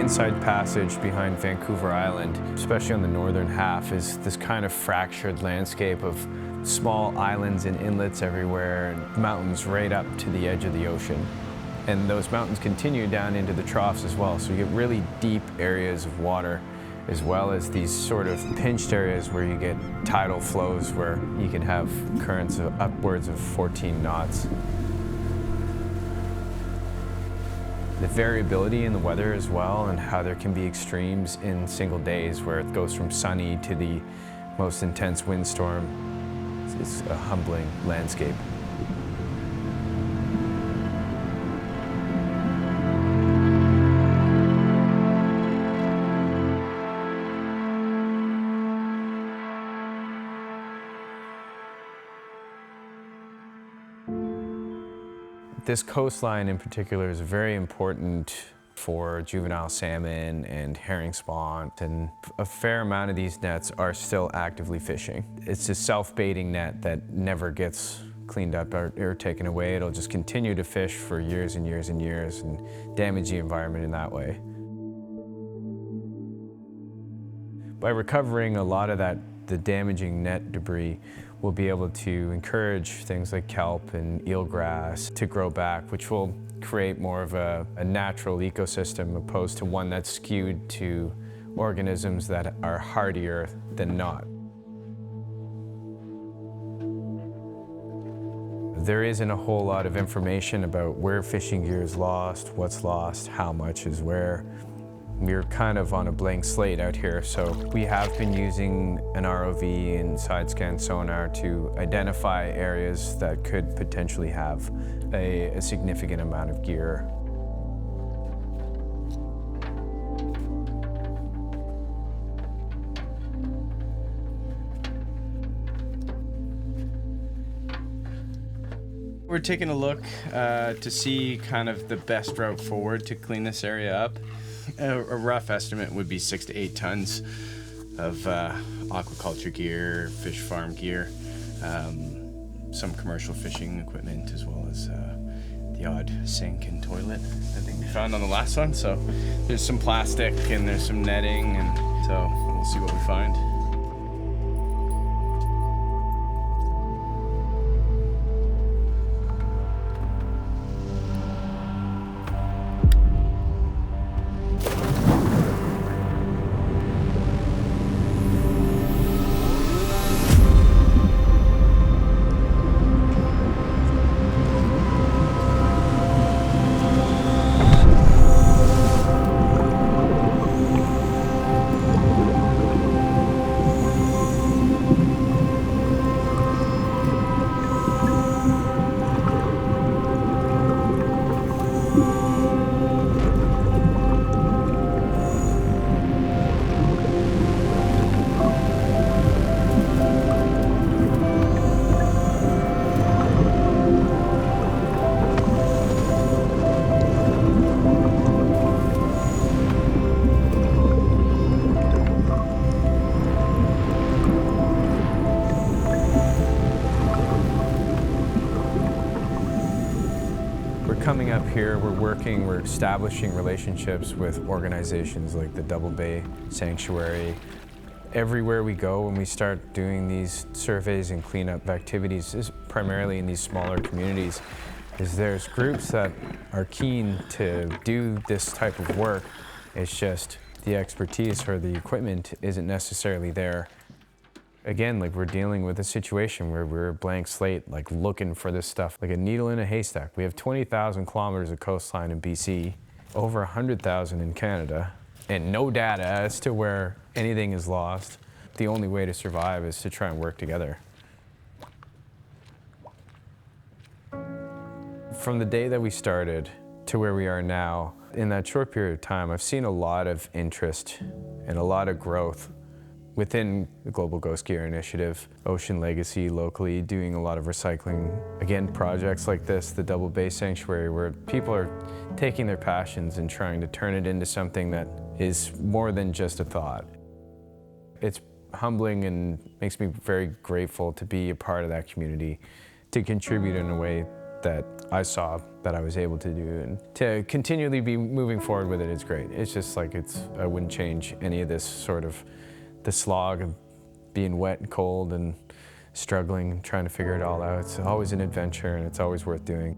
inside passage behind Vancouver Island, especially on the northern half, is this kind of fractured landscape of small islands and inlets everywhere, and mountains right up to the edge of the ocean. And those mountains continue down into the troughs as well, so you get really deep areas of water, as well as these sort of pinched areas where you get tidal flows where you can have currents of upwards of 14 knots. The variability in the weather as well, and how there can be extremes in single days where it goes from sunny to the most intense windstorm. It's a humbling landscape. This coastline in particular is very important for juvenile salmon and herring spawn, and a fair amount of these nets are still actively fishing. It's a self-baiting net that never gets cleaned up or taken away. It'll just continue to fish for years and years and years and damage the environment in that way. By recovering a lot of the damaging net debris, we'll be able to encourage things like kelp and eelgrass to grow back, which will create more of a natural ecosystem opposed to one that's skewed to organisms that are hardier than not. There isn't a whole lot of information about where fishing gear is lost, what's lost, how much is where. We're kind of on a blank slate out here, so we have been using an ROV and side-scan sonar to identify areas that could potentially have a significant amount of gear. We're taking a look to see kind of the best route forward to clean this area up. A rough estimate would be 6 to 8 tons of aquaculture gear, fish farm gear, some commercial fishing equipment, as well as the odd sink and toilet I think we found on the last one. So there's some plastic and there's some netting, and so we'll see what we find. Coming up here, we're establishing relationships with organizations like the Double Bay Sanctuary. Everywhere we go when we start doing these surveys and cleanup activities, is primarily in these smaller communities, is there's groups that are keen to do this type of work. It's just the expertise or the equipment isn't necessarily there. Again, like, we're dealing with a situation where we're a blank slate, like looking for this stuff, like a needle in a haystack. We have 20,000 kilometers of coastline in BC, over 100,000 in Canada, and no data as to where anything is lost. The only way to survive is to try and work together. From the day that we started to where we are now, in that short period of time, I've seen a lot of interest and a lot of growth within the Global Ghost Gear Initiative, Ocean Legacy locally, doing a lot of recycling. Again, projects like this, the Double Bay Sanctuary, where people are taking their passions and trying to turn it into something that is more than just a thought. It's humbling and makes me very grateful to be a part of that community, to contribute in a way that I saw that I was able to do, and to continually be moving forward with it is great. It's just like I wouldn't change any of this sort of the slog of being wet and cold and struggling and trying to figure it all out. It's always an adventure and it's always worth doing.